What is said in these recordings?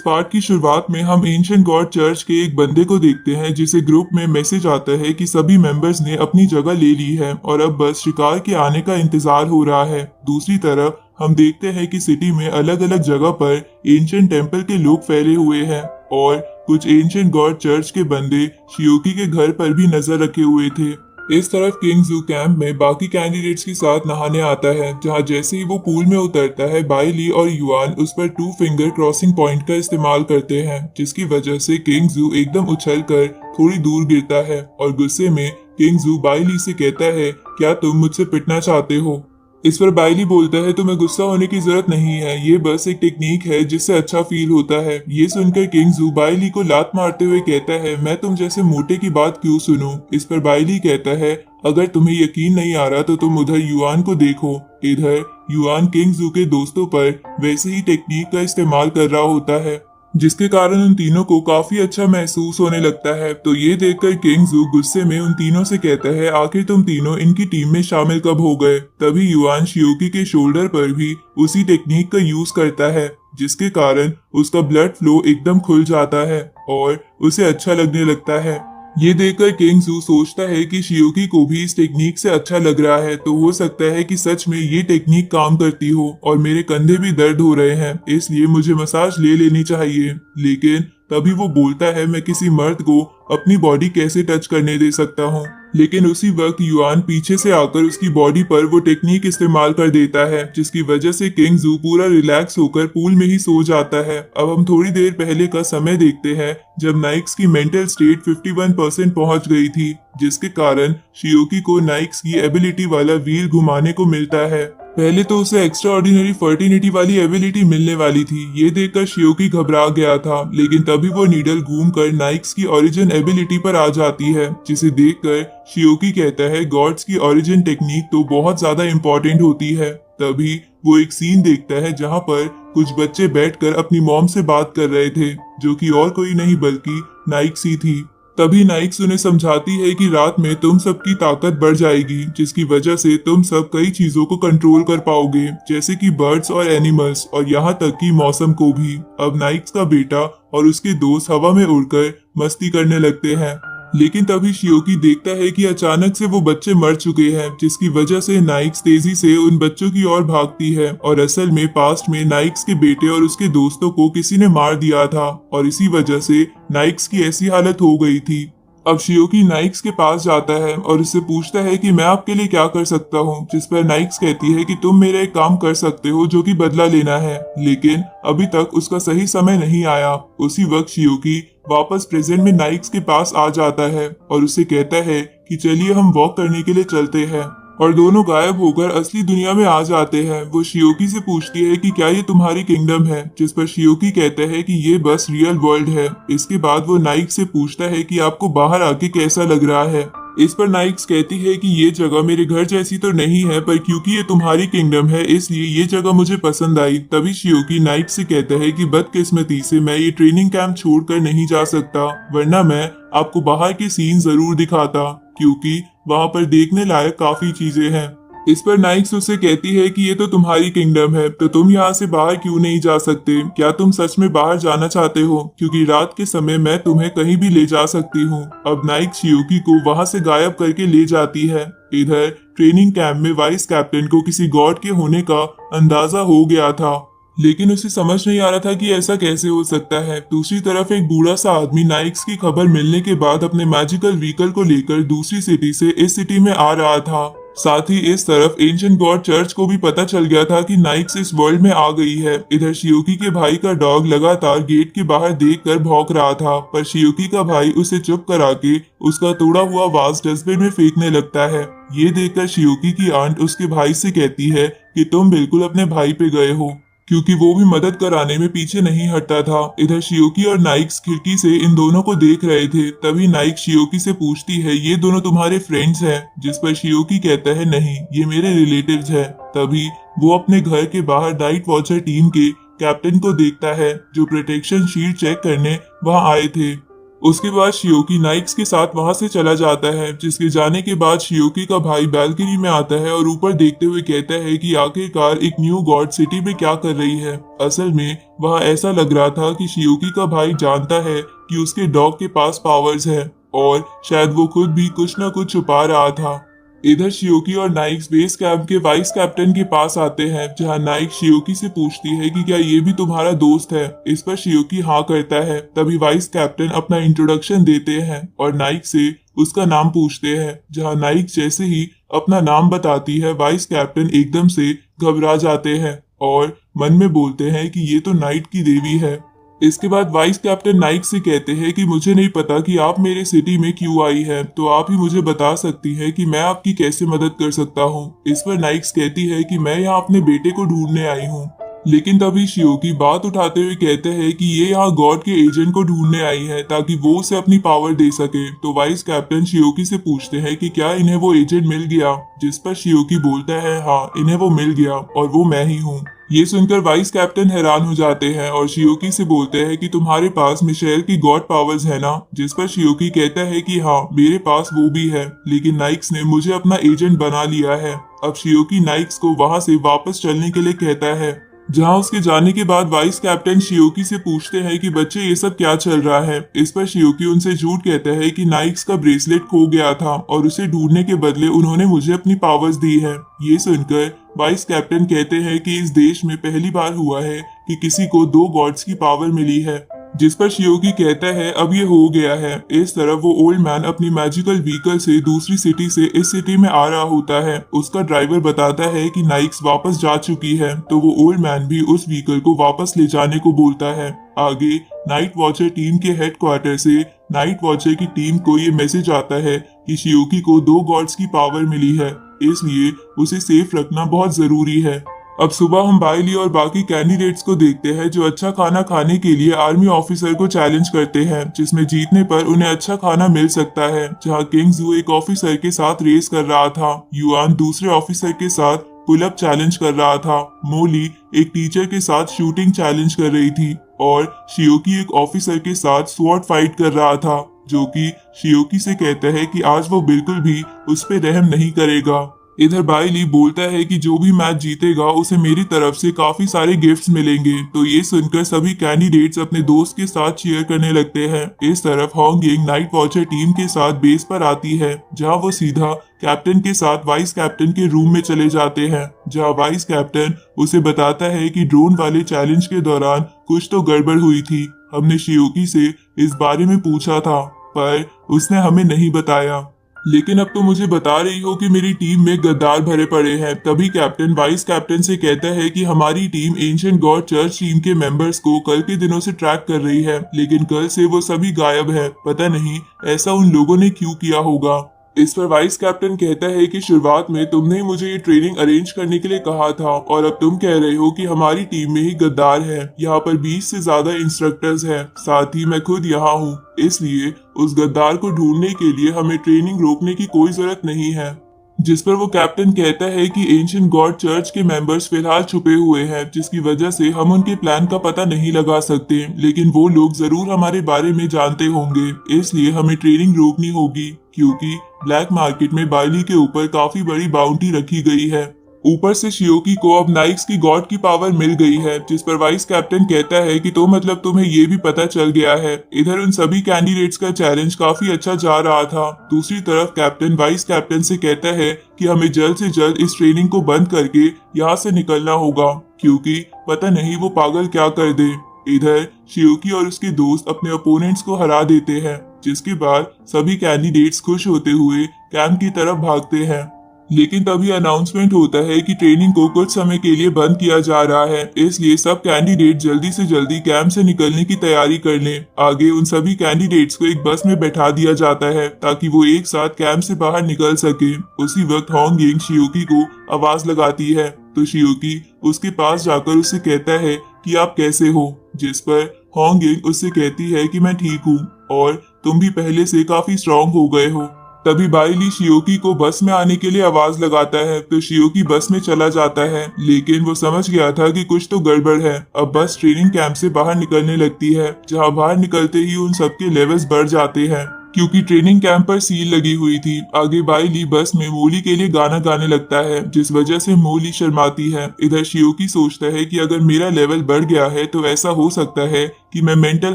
Part की शुरुआत में हम एंशिएंट गॉड चर्च के एक बंदे को देखते हैं जिसे ग्रुप में मैसेज आता है कि सभी मेंबर्स ने अपनी जगह ले ली है और अब बस शिकार के आने का इंतजार हो रहा है। दूसरी तरफ हम देखते हैं कि सिटी में अलग अलग जगह पर एंशिएंट टेम्पल के लोग फैले हुए हैं और कुछ एंशिएंट गॉड चर्च के बंदे शियोकी के घर पर भी नजर रखे हुए थे। इस तरफ किंग जू कैंप में बाकी कैंडिडेट्स के साथ नहाने आता है, जहां जैसे ही वो पूल में उतरता है बाइली और युआन उस पर 2 फिंगर क्रॉसिंग पॉइंट का इस्तेमाल करते हैं, जिसकी वजह से किंग जू एकदम उछल कर थोड़ी दूर गिरता है और गुस्से में किंग जू बाइली से कहता है, क्या तुम मुझसे पिटना चाहते हो? इस पर बाइली बोलता है, तुम्हें गुस्सा होने की जरूरत नहीं है, ये बस एक टेक्निक है जिससे अच्छा फील होता है। ये सुनकर किंग जू बाइली को लात मारते हुए कहता है, मैं तुम जैसे मोटे की बात क्यों सुनूं? इस पर बाइली कहता है, अगर तुम्हें यकीन नहीं आ रहा तो तुम उधर युआन को देखो। इधर युआन किंग जू के दोस्तों पर वैसे ही टेक्निक का इस्तेमाल कर रहा होता है, जिसके कारण उन तीनों को काफी अच्छा महसूस होने लगता है। तो ये देखकर किंग जू गुस्से में उन तीनों से कहता है, आखिर तुम तीनों इनकी टीम में शामिल कब हो गए? तभी युआन शियोकी के शोल्डर पर भी उसी टेक्निक का यूज करता है, जिसके कारण उसका ब्लड फ्लो एकदम खुल जाता है और उसे अच्छा लगने लगता है। ये देखकर किंग जू सोचता है कि शियोकी को भी इस टेक्निक से अच्छा लग रहा है, तो हो सकता है कि सच में ये टेक्निक काम करती हो और मेरे कंधे भी दर्द हो रहे हैं, इसलिए मुझे मसाज ले लेनी चाहिए। लेकिन तभी वो बोलता है, मैं किसी मर्द को अपनी बॉडी कैसे टच करने दे सकता हूँ? लेकिन उसी वक्त युआन पीछे से आकर उसकी बॉडी पर वो टेक्निक इस्तेमाल कर देता है, जिसकी वजह से किंग जू पूरा रिलैक्स होकर पूल में ही सो जाता है। अब हम थोड़ी देर पहले का समय देखते हैं, जब नाइक्स की मेंटल स्टेट 51% पहुंच गई थी, जिसके कारण शियोकी को नाइक्स की एबिलिटी वाला व्हील घुमाने को मिलता है। पहले तो उसे एक्स्ट्रा ऑर्डिनरी फर्टिनिटी वाली एबिलिटी मिलने वाली थी। ये देखकर शियोकी घबरा गया था, लेकिन तभी वो नीडल घूमकर नाइक्स की ओरिजिन एबिलिटी पर आ जाती है, जिसे देखकर शियोकी कहता है, गॉड्स की ओरिजिन टेक्निक तो बहुत ज्यादा इम्पोर्टेंट होती है। तभी वो एक सीन देखता है जहाँ पर कुछ बच्चे बैठकर अपनी मॉम से बात कर रहे थे, जो कि और कोई नहीं बल्कि नाइक्स ही थी। तभी नाइक्स उन्हें समझाती है कि रात में तुम सबकी ताकत बढ़ जाएगी, जिसकी वजह से तुम सब कई चीजों को कंट्रोल कर पाओगे, जैसे कि बर्ड्स और एनिमल्स और यहाँ तक कि मौसम को भी। अब नाइक्स का बेटा और उसके दोस्त हवा में उड़कर मस्ती करने लगते हैं, लेकिन तभी शियोकी देखता है कि अचानक से वो बच्चे मर चुके हैं, जिसकी वजह से नाइक्स तेजी से उन बच्चों की ओर भागती है और असल में पास्ट में नाइक्स के बेटे और उसके दोस्तों को किसी ने मार दिया था और इसी वजह से नाइक्स की ऐसी हालत हो गई थी। अब शियोकी नाइक्स के पास जाता है और उससे पूछता है कि मैं आपके लिए क्या कर सकता हूँ, जिस पर नाइक्स कहती है कि तुम मेरा एक काम कर सकते हो जो कि बदला लेना है, लेकिन अभी तक उसका सही समय नहीं आया। उसी वक्त शियोकी वापस प्रेजेंट में नाइक्स के पास आ जाता है और उससे कहता है कि चलिए हम वॉक करने के लिए चलते हैं, और दोनों गायब होकर असली दुनिया में आ जाते हैं। वो शियोकी से पूछती है कि क्या ये तुम्हारी किंगडम है, जिस पर शियोकी कहता है कि ये बस रियल वर्ल्ड है। इसके बाद वो नाइक्स से पूछता है कि आपको बाहर आके कैसा लग रहा है। इस पर नाइक्स कहती है कि ये जगह मेरे घर जैसी तो नहीं है, पर क्योंकि ये तुम्हारी किंगडम है इसलिए ये जगह मुझे पसंद आई। तभी शियोकी नाइक्स से कहता है कि बदकिस्मती से मैं ये ट्रेनिंग कैंप छोड़कर नहीं जा सकता, वरना मैं आपको बाहर के सीन जरूर दिखाता, क्योंकि वहाँ पर देखने लायक काफी चीजें हैं। इस पर नाइक्स उससे कहती है कि ये तो तुम्हारी किंगडम है, तो तुम यहाँ से बाहर क्यों नहीं जा सकते? क्या तुम सच में बाहर जाना चाहते हो? क्योंकि रात के समय मैं तुम्हें कहीं भी ले जा सकती हूँ। अब नाइक्स शियोकी को वहाँ से गायब करके ले जाती है। इधर ट्रेनिंग कैंप में वाइस कैप्टन को किसी गॉड के होने का अंदाजा हो गया था, लेकिन उसे समझ नहीं आ रहा था कि ऐसा कैसे हो सकता है। दूसरी तरफ एक बूढ़ा सा आदमी नाइक्स की खबर मिलने के बाद अपने मैजिकल व्हीकल को लेकर दूसरी सिटी से इस सिटी में आ रहा था। साथ ही इस तरफ एंशिएंट गॉड चर्च को भी पता चल गया था कि नाइक्स इस वर्ल्ड में आ गई है। इधर शियोकी के भाई का डॉग लगातार गेट के बाहर देखकर भौंक रहा था, पर शियोकी का भाई उसे चुप करा के उसका तोड़ा हुआ वाज डस्टबिन में फेंकने लगता है। ये देखकर शियोकी की आंट उसके भाई से कहती है कि तुम बिल्कुल अपने भाई पे गए हो, क्योंकि वो भी मदद कराने में पीछे नहीं हटता था। इधर शियोकी और नाइक्स खिड़की से इन दोनों को देख रहे थे। तभी नाइक्स शियोकी से पूछती है, ये दोनों तुम्हारे फ्रेंड्स हैं? जिस पर शियोकी कहता है, नहीं, ये मेरे रिलेटिव्स हैं। तभी वो अपने घर के बाहर नाइट वॉचर टीम के कैप्टन को देखता है, जो प्रोटेक्शन शील्ड चेक करने वहां आए थे। उसके बाद शियोकी नाइक्स के साथ वहां से चला जाता है, जिसके जाने के बाद शियोकी का भाई बैल्कनी में आता है और ऊपर देखते हुए कहता है कि आखिरकार एक न्यू गॉड सिटी में क्या कर रही है। असल में वहां ऐसा लग रहा था कि शियोकी का भाई जानता है कि उसके डॉग के पास पावर्स है और शायद वो खुद भी कुछ न कुछ छुपा रहा था। इधर शियोकी और नाइक्स बेस कैंप के वाइस कैप्टन के पास आते हैं, जहां नाइक शियोकी से पूछती है कि क्या ये भी तुम्हारा दोस्त है। इस पर शियोकी हाँ करता है। तभी वाइस कैप्टन अपना इंट्रोडक्शन देते हैं और नाइक से उसका नाम पूछते हैं, जहां नाइक जैसे ही अपना नाम बताती है वाइस कैप्टन एकदम से घबरा जाते हैं और मन में बोलते हैं कि ये तो नाइट की देवी है। इसके बाद वाइस कैप्टन नाइक से कहते हैं कि मुझे नहीं पता कि आप मेरे सिटी में क्यों आई है, तो आप ही मुझे बता सकती हैं कि मैं आपकी कैसे मदद कर सकता हूँ। इस पर नाइक्स कहती है कि मैं यहाँ अपने बेटे को ढूंढने आई हूँ। लेकिन तभी शियोकी बात उठाते हुए कहते हैं कि ये यहाँ गॉड के एजेंट को ढूंढने आई है ताकि वो उसे अपनी पावर दे सके। तो वाइस कैप्टन शियोकी से पूछते हैं कि क्या इन्हें वो एजेंट मिल गया, जिस पर शियोकी बोलता है हाँ इन्हें वो मिल गया और वो मैं ही हूँ। ये सुनकर वाइस कैप्टन हैरान हो जाते हैं और शियोकी से बोलते हैं कि तुम्हारे पास मिशेल की गॉड पावर्स है ना, जिस पर शियोकी कहता है कि हाँ मेरे पास वो भी है, लेकिन नाइक्स ने मुझे अपना एजेंट बना लिया है। अब शियोकी नाइक्स को वहां से वापस चलने के लिए कहता है, जहां उसके जाने के बाद वाइस कैप्टन शियोकी से पूछते हैं कि बच्चे ये सब क्या चल रहा है। इस पर शियोकी उनसे झूठ कहता है कि नाइक्स का ब्रेसलेट खो गया था और उसे ढूंढने के बदले उन्होंने मुझे अपनी पावर्स दी है। ये सुनकर वाइस कैप्टन कहते हैं कि इस देश में पहली बार हुआ है कि किसी को दो गॉड्स की पावर मिली है, जिस पर शियोकी कहता है अब ये हो गया है। इस तरफ वो ओल्ड मैन अपनी मैजिकल व्हीकल से दूसरी सिटी से इस सिटी में आ रहा होता है। उसका ड्राइवर बताता है कि नाइक्स वापस जा चुकी है, तो वो ओल्ड मैन भी उस व्हीकल को वापस ले जाने को बोलता है। आगे नाइट वॉचर टीम के हेडक्वार्टर से नाइट वॉचर की टीम को ये मैसेज आता है कि शियोकी को दो गॉड्स की पावर मिली है, इसलिए उसे सेफ रखना बहुत जरूरी है। अब सुबह हम बाइली और बाकी कैंडिडेट्स को देखते हैं जो अच्छा खाना खाने के लिए आर्मी ऑफिसर को चैलेंज करते हैं, जिसमें जीतने पर उन्हें अच्छा खाना मिल सकता है। जहां किंग्सू एक ऑफिसर के साथ रेस कर रहा था, युआन दूसरे ऑफिसर के साथ पुल अप चैलेंज कर रहा था, मोली एक टीचर के साथ शूटिंग चैलेंज कर रही थी और शियोकी एक ऑफिसर के साथ स्वॉर्ड फाइट कर रहा था, जो कि शियोकी से कहता है कि आज वो बिल्कुल भी उस पर रहम नहीं करेगा। इधर बाइली बोलता है कि जो भी मैच जीतेगा उसे मेरी तरफ से काफी सारे गिफ्ट्स मिलेंगे। तो ये सुनकर सभी कैंडिडेट्स अपने दोस्त के साथ चीयर करने लगते हैं। इस तरफ होंगिंग नाइट वॉचर टीम के साथ बेस पर आती है, जहां वो सीधा कैप्टन के साथ वाइस कैप्टन के रूम में चले जाते हैं, जहां वाइस कैप्टन उसे बताता है कि ड्रोन वाले चैलेंज के दौरान कुछ तो गड़बड़ हुई थी। हमने शियोकी से इस बारे में पूछा था, पर उसने हमें नहीं बताया, लेकिन अब तो मुझे बता रही हो कि मेरी टीम में गद्दार भरे पड़े हैं। तभी कैप्टन वाइस कैप्टन से कहता है कि हमारी team ancient God church team के मेंबर्स को कल के दिनों से ट्रैक कर रही है, लेकिन कल से वो सभी गायब है। पता नहीं ऐसा उन लोगों ने क्यों किया होगा। इस पर वाइस कैप्टन कहता है कि शुरुआत में तुमने ही मुझे ये ट्रेनिंग अरेंज करने के लिए कहा था और अब तुम कह रहे हो कि हमारी टीम में ही गद्दार है। यहाँ पर 20 से ज्यादा इंस्ट्रक्टर्स हैं, साथ ही मैं खुद यहाँ हूँ, इसलिए उस गद्दार को ढूंढने के लिए हमें ट्रेनिंग रोकने की कोई जरूरत नहीं है। जिस पर वो कैप्टन कहता है कि एंशिएंट गॉड चर्च के मेंबर्स फिलहाल छुपे हुए हैं, जिसकी वजह से हम उनके प्लान का पता नहीं लगा सकते, लेकिन वो लोग जरूर हमारे बारे में जानते होंगे, इसलिए हमें ट्रेनिंग रोकनी होगी, क्योंकि ब्लैक मार्केट में बाइली के ऊपर काफी बड़ी बाउंटी रखी गई है। ऊपर से शियोकी को अब नाइक्स की गॉड की पावर मिल गई है, जिस पर वाइस कैप्टन कहता है कि तो मतलब तुम्हें ये भी पता चल गया है। इधर उन सभी कैंडिडेट्स का चैलेंज काफी अच्छा जा रहा था। दूसरी तरफ कैप्टन वाइस कैप्टन से कहता है कि हमें जल्द से जल्द इस ट्रेनिंग को बंद करके यहाँ से निकलना होगा, क्योंकि पता नहीं वो पागल क्या कर दे। इधर शियोकी और उसके दोस्त अपने ओपोनेंट्स को हरा देते हैं, जिसके बाद सभी कैंडिडेट्स खुश होते हुए कैंप की तरफ भागते हैं। लेकिन तभी अनाउंसमेंट होता है कि ट्रेनिंग को कुछ समय के लिए बंद किया जा रहा है, इसलिए सब कैंडिडेट जल्दी से जल्दी कैंप से निकलने की तैयारी कर लें। आगे उन सभी कैंडिडेट्स को एक बस में बैठा दिया जाता है ताकि वो एक साथ कैंप से बाहर निकल सके। उसी वक्त होंगिंग शियोकी को आवाज लगाती है, तो शियोकी उसके पास जाकर उससे कहता है कि आप कैसे हो, जिस पर होंगिंग उससे कहती है कि मैं ठीक हूँ और तुम भी पहले से काफी स्ट्रांग हो गए हो। तभी बाइली शियोकी को बस में आने के लिए आवाज लगाता है तो शियोकी बस में चला जाता है, लेकिन वो समझ गया था कि कुछ तो गड़बड़ है। अब बस ट्रेनिंग कैंप से बाहर निकलने लगती है, जहां बाहर निकलते ही उन सबके लेवल्स बढ़ जाते हैं क्योंकि ट्रेनिंग कैंप पर सील लगी हुई थी। आगे बाइली बस में मोली के लिए गाना गाने लगता है, जिस वजह से मोली शर्माती है। इधर शियोकी सोचता है कि अगर मेरा लेवल बढ़ गया है तो ऐसा हो सकता है कि मैं मेंटल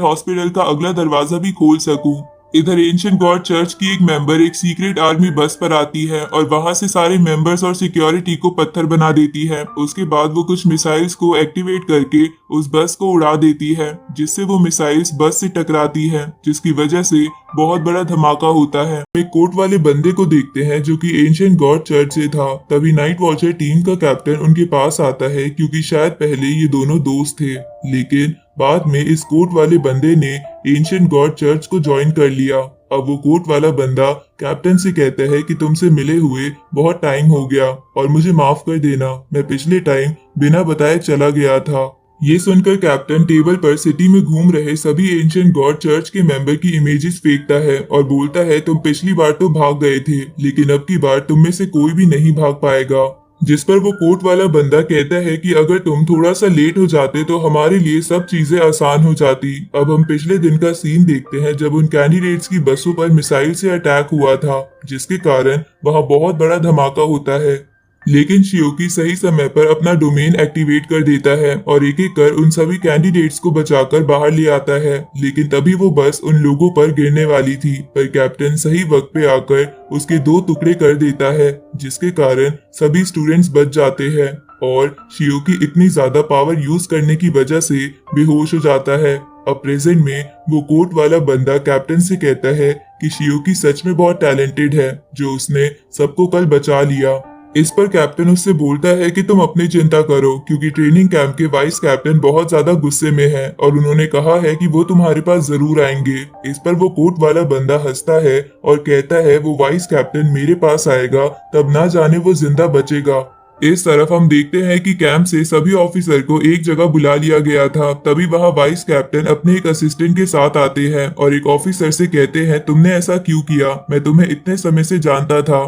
हॉस्पिटल का अगला दरवाजा भी खोल सकूं। इधर एंशिएंट गॉड चर्च की एक मेंबर एक सीक्रेट आर्मी बस पर आती है और वहां से सारे मेंबर्स और सिक्योरिटी को पत्थर बना देती है। उसके बाद वो कुछ मिसाइल्स को एक्टिवेट करके उस बस को उड़ा देती है, जिससे वो मिसाइल्स बस से टकराती है, जिसकी वजह से बहुत बड़ा धमाका होता है। एक कोट वाले बंदे को देखते हैं जो कि एंशिएंट गॉड चर्च से था। तभी नाइट वॉचर टीम का कैप्टन उनके पास आता है क्योंकि शायद पहले ये दोनों दोस्त थे, लेकिन बाद में इस कोट वाले बंदे ने एंशिएंट गॉड चर्च को ज्वाइन कर लिया। अब वो कोट वाला बंदा कैप्टन से कहता है कि तुमसे मिले हुए बहुत टाइम हो गया और मुझे माफ कर देना, मैं पिछले टाइम बिना बताए चला गया था। ये सुनकर कैप्टन टेबल पर सिटी में घूम रहे सभी एंशिएंट गॉड चर्च के मेंबर की इमेजेस फेंकता है और बोलता है तुम पिछली बार तो भाग गए थे, लेकिन अब की बार तुम में से कोई भी नहीं भाग पाएगा। जिस पर वो कोट वाला बंदा कहता है कि अगर तुम थोड़ा सा लेट हो जाते तो हमारे लिए सब चीजें आसान हो जाती। अब हम पिछले दिन का सीन देखते हैं जब उन कैंडिडेट्स की बसों पर मिसाइल से अटैक हुआ था, जिसके कारण वहां बहुत बड़ा धमाका होता है। लेकिन शियोकी सही समय पर अपना डोमेन एक्टिवेट कर देता है और एक एक कर उन सभी कैंडिडेट्स को बचाकर बाहर ले आता है। लेकिन तभी वो बस उन लोगों पर गिरने वाली थी, पर कैप्टन सही वक्त पे आकर उसके 2 टुकड़े कर देता है, जिसके कारण सभी स्टूडेंट्स बच जाते हैं और शियोकी इतनी ज्यादा पावर यूज करने की वजह से बेहोश हो जाता है। अब प्रेजेंट में वो कोट वाला बंदा कैप्टन से कहता है कि शियोकी सच में बहुत टैलेंटेड है, जो उसने सबको कल बचा लिया। इस पर कैप्टन उससे बोलता है कि तुम अपनी चिंता करो क्योंकि ट्रेनिंग कैंप के वाइस कैप्टन बहुत ज्यादा गुस्से में है और उन्होंने कहा है कि वो तुम्हारे पास जरूर आएंगे। इस पर वो कोट वाला बंदा हंसता है और कहता है वो वाइस कैप्टन मेरे पास आएगा तब ना जाने वो जिंदा बचेगा। इस तरफ हम देखते हैं कि कैंप से सभी ऑफिसर को एक जगह बुला लिया गया था। तभी वहां वाइस कैप्टन अपने एक असिस्टेंट के साथ आते हैं और एक ऑफिसर से कहते हैं तुमने ऐसा क्यों किया, मैं तुम्हें इतने समय से जानता था।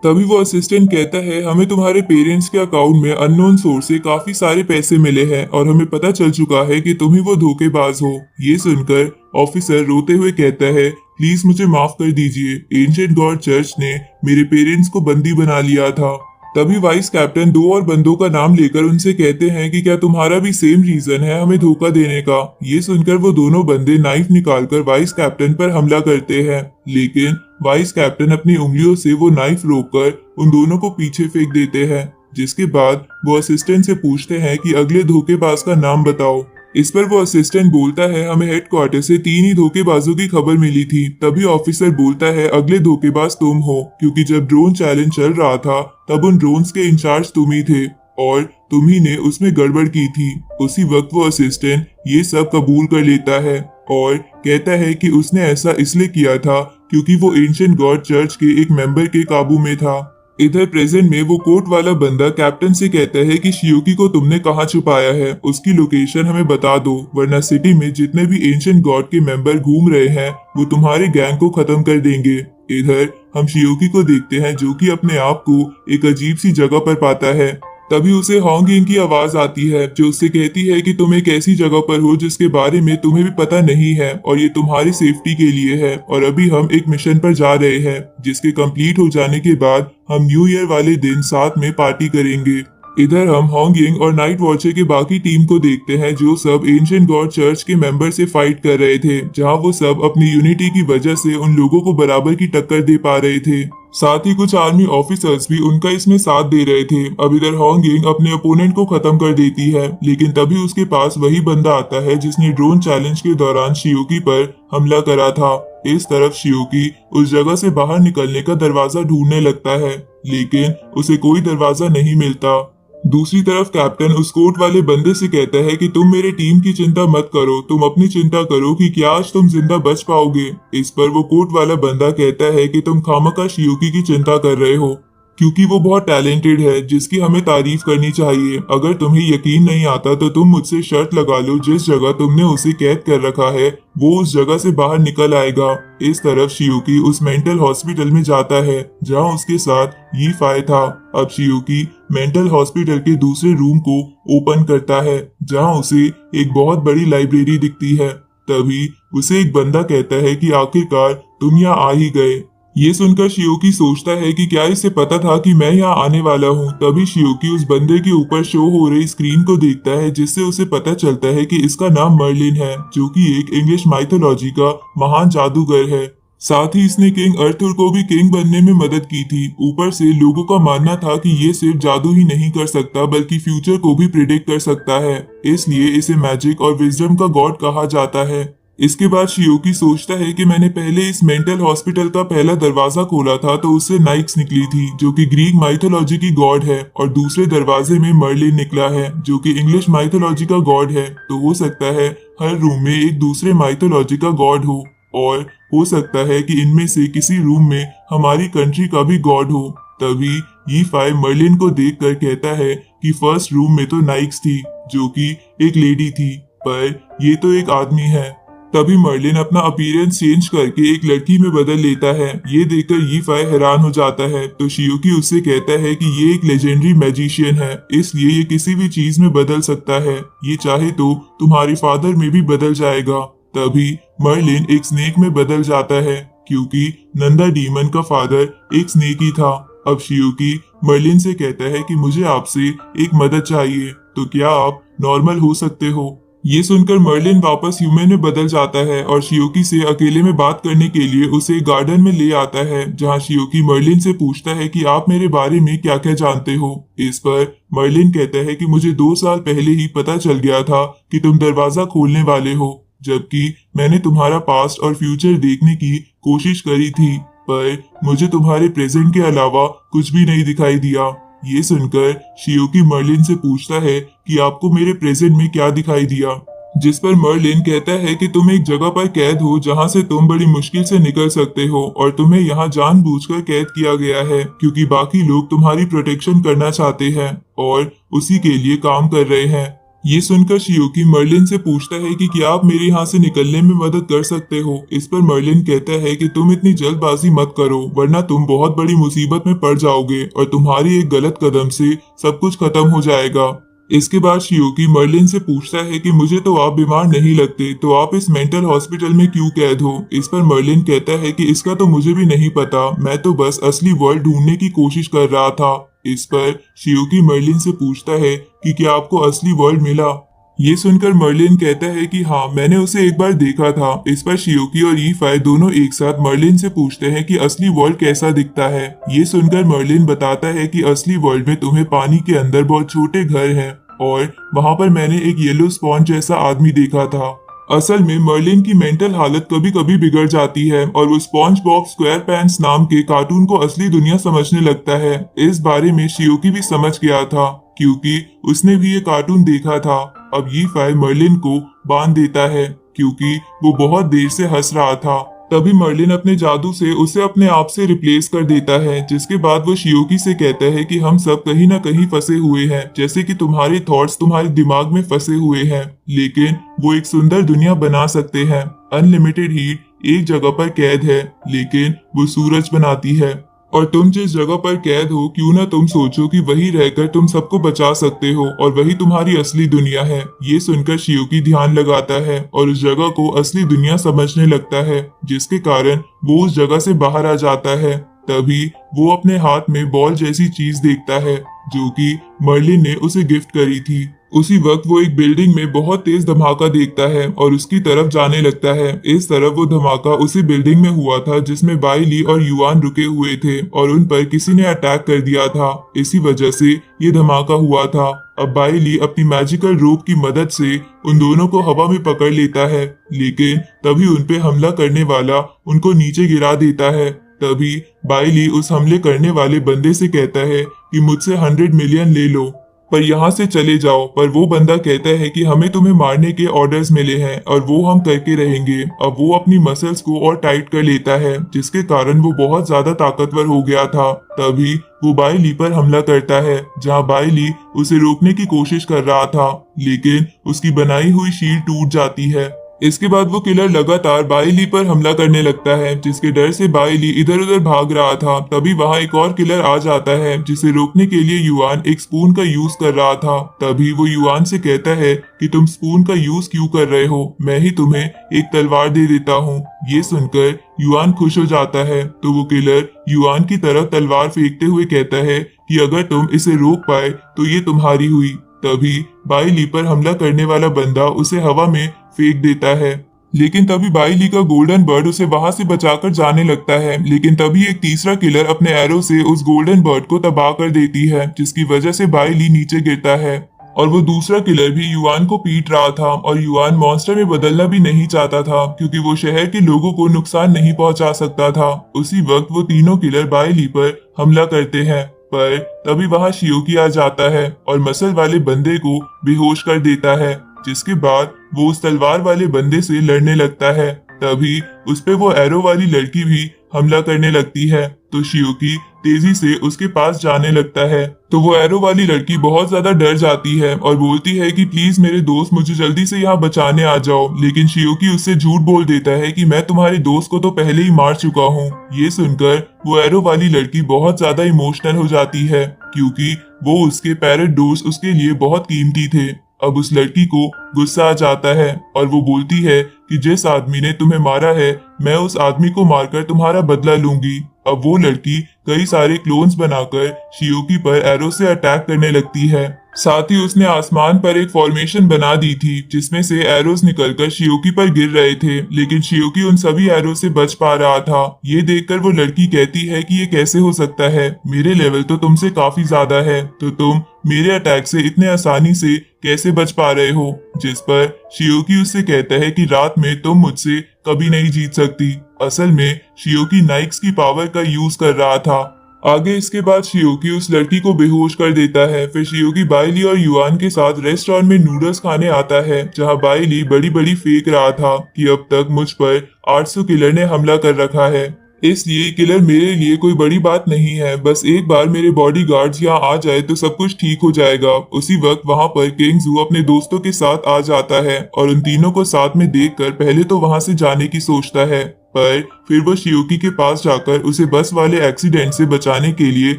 तभी वो असिस्टेंट कहता है हमें तुम्हारे पेरेंट्स के अकाउंट में अननोन सोर्स से काफी सारे पैसे मिले हैं और हमें पता चल चुका है कि तुम ही वो धोखेबाज हो। ये सुनकर ऑफिसर रोते हुए कहता है प्लीज मुझे माफ कर दीजिए, एंशिएंट गॉड चर्च ने मेरे पेरेंट्स को बंदी बना लिया था। तभी वाइस कैप्टन 2 और बंदों का नाम लेकर उनसे कहते हैं कि क्या तुम्हारा भी सेम रीजन है हमें धोखा देने का। ये सुनकर वो दोनों बंदे नाइफ निकालकर वाइस कैप्टन पर हमला करते हैं, लेकिन वाइस कैप्टन अपनी उंगलियों से वो नाइफ रोककर उन दोनों को पीछे फेंक देते हैं। जिसके बाद वो असिस्टेंट से पूछते हैं कि अगले धोखेबाज का नाम बताओ। इस पर वो असिस्टेंट बोलता है हमें हेडक्वार्टर से 3 ही धोखेबाजों की खबर मिली थी। तभी ऑफिसर बोलता है अगले धोखेबाज तुम हो, क्योंकि जब ड्रोन चैलेंज चल रहा था तब उन ड्रोन्स के इंचार्ज तुम ही थे और तुम ही ने उसमें गड़बड़ की थी। उसी वक्त वो असिस्टेंट ये सब कबूल कर लेता है और कहता है कि उसने ऐसा इसलिए किया था क्योंकि वो एंशिएंट गॉड चर्च के एक मेंबर के काबू में था। इधर प्रेजेंट में वो कोट वाला बंदा कैप्टन से कहता है कि शियोकी को तुमने कहाँ छुपाया है, उसकी लोकेशन हमें बता दो, वरना सिटी में जितने भी एंशिएंट गॉड के मेंबर घूम रहे हैं वो तुम्हारे गैंग को खत्म कर देंगे। इधर हम शियोकी को देखते हैं जो कि अपने आप को एक अजीब सी जगह पर पाता है। तभी उसे होंग यिंग की आवाज आती है जो उससे कहती है कि तुम एक ऐसी जगह पर हो जिसके बारे में तुम्हें भी पता नहीं है और ये तुम्हारी सेफ्टी के लिए है और अभी हम एक मिशन पर जा रहे हैं जिसके कंप्लीट हो जाने के बाद हम न्यू ईयर वाले दिन साथ में पार्टी करेंगे। इधर हम होंग यिंग और नाइट वॉचर की बाकी टीम को देखते हैं जो सब एंशिएंट गॉड चर्च के मेंबर से फाइट कर रहे थे, जहां वो सब अपनी यूनिटी की वजह से उन लोगों को बराबर की टक्कर दे पा रहे थे। साथ ही कुछ आर्मी ऑफिसर्स भी उनका इसमें साथ दे रहे थे। अब इधर होंग यिंग अपने ओपोनेंट को खत्म कर देती है, लेकिन तभी उसके पास वही बंदा आता है जिसने ड्रोन चैलेंज के दौरान शियोकी पर हमला करा था। इस तरफ शियोकी उस जगह से बाहर निकलने का दरवाजा ढूंढने लगता है, लेकिन उसे कोई दरवाजा नहीं मिलता। दूसरी तरफ कैप्टन उस कोट वाले बंदे से कहता है कि तुम मेरे टीम की चिंता मत करो, तुम अपनी चिंता करो कि क्या आज तुम जिंदा बच पाओगे। इस पर वो कोट वाला बंदा कहता है कि तुम खामखा शियोकी की चिंता कर रहे हो। क्योंकि वो बहुत टैलेंटेड है जिसकी हमें तारीफ करनी चाहिए। अगर तुम्हें यकीन नहीं आता तो तुम मुझसे शर्त लगा लो, जिस जगह तुमने उसे कैद कर रखा है वो उस जगह से बाहर निकल आएगा। इस तरफ शियुकी उस मेंटल हॉस्पिटल में जाता है जहां उसके साथ यी फाई था। अब शियुकी मेंटल हॉस्पिटल के दूसरे रूम को ओपन करता है जहां उसे एक बहुत बड़ी लाइब्रेरी दिखती है। तभी उसे एक बंदा कहता है कि आखिरकार तुम यहाँ आ ही गए। ये सुनकर शियोकी सोचता है कि क्या इसे पता था कि मैं यहाँ आने वाला हूँ। तभी शियोकी उस बंदे के ऊपर शो हो रही स्क्रीन को देखता है जिससे उसे पता चलता है कि इसका नाम मर्लिन है, जो कि एक इंग्लिश माइथोलॉजी का महान जादूगर है। साथ ही इसने किंग अर्थर को भी किंग बनने में मदद की थी। ऊपर से लोगों का मानना था कि ये सिर्फ जादू ही नहीं कर सकता बल्कि फ्यूचर को भी प्रिडिक्ट कर सकता है, इसलिए इसे मैजिक और विजडम का गॉड कहा जाता है। इसके बाद शियोकी सोचता है कि मैंने पहले इस मेंटल हॉस्पिटल का पहला दरवाजा खोला था तो उससे नाइक्स निकली थी जो कि ग्रीक माइथोलॉजी की गॉड है, और दूसरे दरवाजे में मर्लिन निकला है जो कि इंग्लिश माइथोलॉजी का गॉड है। तो हो सकता है हर रूम में एक दूसरे माइथोलॉजी का गॉड हो, और हो सकता है कि इनमें से किसी रूम में हमारी कंट्री का भी गॉड हो। तभी यी फाई मर्लिन को देखकर कहता है कि फर्स्ट रूम में तो नाइक्स थी जो कि एक लेडी थी, पर ये तो एक आदमी है। तभी मर्लिन अपना अपीयरेंस चेंज करके एक लड़की में बदल लेता है। ये देखकर यी फाई हैरान हो जाता है तो शियुकी उससे कहता है कि ये एक लेजेंडरी मैजिशियन है, इसलिए ये किसी भी चीज में बदल सकता है। ये चाहे तो तुम्हारे फादर में भी बदल जाएगा। तभी मर्लिन एक स्नेक में बदल जाता है क्योंकि नंदा डीमन का फादर एक स्नेक ही था। अब शियुकी मर्लिन से कहता है कि मुझे आपसे एक मदद चाहिए, तो क्या आप नॉर्मल हो सकते हो। ये सुनकर मर्लिन वापस ह्यूमन में बदल जाता है और शियोकी से अकेले में बात करने के लिए उसे गार्डन में ले आता है जहां शियोकी मर्लिन से पूछता है कि आप मेरे बारे में क्या क्या जानते हो। इस पर मर्लिन कहता है कि मुझे 2 साल पहले ही पता चल गया था कि तुम दरवाजा खोलने वाले हो, जबकि मैंने तुम्हारा पास्ट और फ्यूचर देखने की कोशिश करी थी, पर मुझे तुम्हारे प्रेजेंट के अलावा कुछ भी नहीं दिखाई दिया। ये सुनकर शियोकी मर्लिन से पूछता है कि आपको मेरे प्रेजेंट में क्या दिखाई दिया, जिस पर मर्लिन कहता है कि तुम एक जगह पर कैद हो जहां से तुम बड़ी मुश्किल से निकल सकते हो, और तुम्हें यहाँ जानबूझकर कैद किया गया है क्योंकि बाकी लोग तुम्हारी प्रोटेक्शन करना चाहते हैं और उसी के लिए काम कर रहे हैं। ये सुनकर शियोकी मर्लिन से पूछता है कि क्या आप मेरे यहाँ से निकलने में मदद कर सकते हो। इस पर मर्लिन कहता है कि तुम इतनी जल्दबाजी मत करो वरना तुम बहुत बड़ी मुसीबत में पड़ जाओगे और तुम्हारी एक गलत कदम से सब कुछ खत्म हो जाएगा। इसके बाद शियोकी मर्लिन से पूछता है कि मुझे तो आप बीमार नहीं लगते, तो आप इस मेंटल हॉस्पिटल में क्यों कैद हो। इस पर मर्लिन कहता है कि इसका तो मुझे भी नहीं पता, मैं तो बस असली वर्ल्ड ढूंढने की कोशिश कर रहा था। इस पर शियोकी मर्लिन से पूछता है कि क्या आपको असली वर्ल्ड मिला। ये सुनकर मर्लिन कहता है कि हाँ, मैंने उसे एक बार देखा था। इस पर शियोकी और यी फाई दोनों एक साथ मर्लिन से पूछते हैं कि असली वर्ल्ड कैसा दिखता है। ये सुनकर मर्लिन बताता है कि असली वर्ल्ड में तुम्हें पानी के अंदर बहुत छोटे घर हैं और वहां पर मैंने एक येलो स्पॉन्ज जैसा आदमी देखा था। असल में मर्लिन की मेंटल हालत कभी कभी बिगड़ जाती है और वो स्पॉन्ज बॉब स्क्वायर पैंट्स नाम के कार्टून को असली दुनिया समझने लगता है। इस बारे में शियोकी भी समझ गया था क्योंकि उसने भी ये कार्टून देखा था। अब यी फाई मर्लिन को बांध देता है क्योंकि वो बहुत देर से हंस रहा था। तभी मर्लिन अपने जादू से उसे अपने आप से रिप्लेस कर देता है, जिसके बाद वो शियोकी से कहता है कि हम सब कहीं ना कहीं फंसे हुए हैं, जैसे कि तुम्हारे थॉट्स तुम्हारे दिमाग में फंसे हुए हैं, लेकिन वो एक सुंदर दुनिया बना सकते हैं। अनलिमिटेड हीट एक जगह पर कैद है लेकिन वो सूरज बनाती है, और तुम जिस जगह पर कैद हो क्यों ना तुम सोचो कि वही रहकर तुम सबको बचा सकते हो और वही तुम्हारी असली दुनिया है। ये सुनकर शियोकी ध्यान लगाता है और उस जगह को असली दुनिया समझने लगता है, जिसके कारण वो उस जगह से बाहर आ जाता है। तभी वो अपने हाथ में बॉल जैसी चीज देखता है जो कि मर्लिन ने उसे गिफ्ट करी थी। उसी वक्त वो एक बिल्डिंग में बहुत तेज धमाका देखता है और उसकी तरफ जाने लगता है। इस तरफ वो धमाका उसी बिल्डिंग में हुआ था जिसमें बाई ली और युआन रुके हुए थे और उन पर किसी ने अटैक कर दिया था। इसी वजह से ये धमाका हुआ था। अब बाई ली अपनी मैजिकल रोप की मदद से उन दोनों को हवा में पकड़ लेता है, लेकिन तभी उन पे हमला करने वाला उनको नीचे गिरा देता है। तभी बाई ली उस हमले करने वाले बंदे से कहता है कि मुझसे 100 मिलियन ले लो। पर यहाँ से चले जाओ। पर वो बंदा कहता है कि हमें तुम्हें मारने के ऑर्डर्स मिले हैं और वो हम करके रहेंगे। अब वो अपनी मसल्स को और टाइट कर लेता है, जिसके कारण वो बहुत ज्यादा ताकतवर हो गया था। तभी वो बाई ली पर हमला करता है, जहाँ बाई ली उसे रोकने की कोशिश कर रहा था, लेकिन उसकी बनाई हुई शील्ड टूट जाती है। इसके बाद वो किलर लगातार बाई ली पर हमला करने लगता है, जिसके डर से बाई ली इधर उधर भाग रहा था। तभी वहाँ एक और किलर आ जाता है, जिसे रोकने के लिए युआन एक स्पून का यूज कर रहा था। तभी वो युआन से कहता है कि तुम स्पून का यूज क्यों कर रहे हो, मैं ही तुम्हें एक तलवार दे देता हूँ। ये सुनकर युआन खुश हो जाता है, तो वो किलर युआन की तरफ तलवार फेंकते हुए कहता है कि अगर तुम इसे रोक पाए तो ये तुम्हारी हुई। तभी बाई ली पर हमला करने वाला बंदा उसे हवा में फेंक देता है, लेकिन तभी बाई ली का गोल्डन बर्ड उसे वहां से बचाकर जाने लगता है। लेकिन तभी एक तीसरा किलर अपने एरो से उस गोल्डन बर्ड को तबाह कर देती है, जिसकी वजह से बाई ली नीचे गिरता है। और वो दूसरा किलर भी युआन को पीट रहा था, और युआन मॉन्स्टर में बदलना भी नहीं चाहता था, क्योंकि वो शहर के लोगों को नुकसान नहीं पहुंचा सकता था। उसी वक्त वो तीनों किलर बाई ली पर हमला करते हैं, पर तभी वहां शियोकी आ जाता है और मसल वाले बंदे को बेहोश कर देता है, जिसके बाद वो उस तलवार वाले बंदे से लड़ने लगता है। तभी उस पे वो एरो वाली लड़की भी हमला करने लगती है, तो शियोकी तेजी से उसके पास जाने लगता है। तो वो एरो वाली लड़की बहुत ज्यादा डर जाती है और बोलती है कि प्लीज मेरे दोस्त, मुझे जल्दी से यहाँ बचाने आ जाओ। लेकिन शियोकी उससे झूठ बोल देता है कि मैं तुम्हारे दोस्त को तो पहले ही मार चुका हूँ। ये सुनकर वो एरो वाली लड़की बहुत ज्यादा इमोशनल हो जाती है, क्योंकि वो उसके पैरेट डोर्स उसके लिए बहुत कीमती थे। अब उस लड़की को गुस्सा आ जाता है और वो बोलती है कि जिस आदमी ने तुम्हें मारा है, मैं उस आदमी को मारकर तुम्हारा बदला लूंगी। अब वो लड़की कई सारे क्लोन्स बनाकर शियोकी पर एरो से अटैक करने लगती है। साथ ही उसने आसमान पर एक फॉर्मेशन बना दी थी, जिसमें से एरोस निकलकर शियोकी पर गिर रहे थे, लेकिन शियोकी उन सभी एरो से बच पा रहा था। ये देखकर वो लड़की कहती है कि ये कैसे हो सकता है, मेरे लेवल तो तुमसे काफी ज्यादा है, तो तुम मेरे अटैक से इतने आसानी से कैसे बच पा रहे हो। जिस पर शियोकी उससे कहता है कि रात में तुम मुझसे कभी नहीं जीत सकती। असल में शियोकी नाइक्स की पावर का यूज कर रहा था। आगे इसके बाद शियोकी उस लड़की को बेहोश कर देता है। फिर शियोकी बाई ली और युआन के साथ रेस्टोरेंट में नूडल्स खाने आता है, जहां बाई ली बड़ी बड़ी फेंक रहा था कि अब तक मुझ पर 800 किलर ने हमला कर रखा है, इसलिए किलर मेरे लिए कोई बड़ी बात नहीं है। बस एक बार मेरे बॉडीगार्ड्स यहाँ आ जाए तो सब कुछ ठीक हो जाएगा। उसी वक्त वहाँ पर किंगजू अपने दोस्तों के साथ आ जाता है और उन तीनों को साथ में देखकर पहले तो वहाँ से जाने की सोचता है, पर फिर वो शियोकी के पास जाकर उसे बस वाले एक्सीडेंट से बचाने के लिए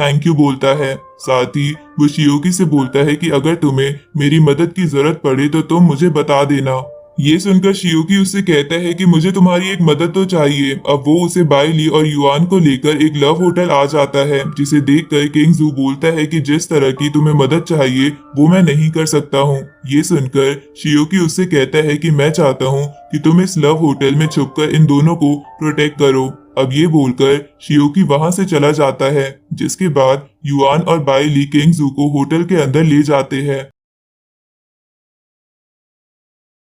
थैंक यू बोलता है। साथ ही वो शियोकी से बोलता है कि अगर तुम्हें मेरी मदद की जरूरत पड़े तो तुम मुझे बता देना। ये सुनकर शियोकी उससे कहता है कि मुझे तुम्हारी एक मदद तो चाहिए। अब वो उसे बाई ली और युआन को लेकर एक लव होटल आ जाता है, जिसे देखकर किंगजू बोलता है कि जिस तरह की तुम्हें मदद चाहिए वो मैं नहीं कर सकता हूँ। ये सुनकर शियोकी उससे कहता है कि मैं चाहता हूँ कि तुम इस लव होटल में छुपकर इन दोनों को प्रोटेक्ट करो। अब ये बोलकर शियोकी वहां से चला जाता है, जिसके बाद युआन और बाई ली किंगजू को होटल के अंदर ले जाते हैं।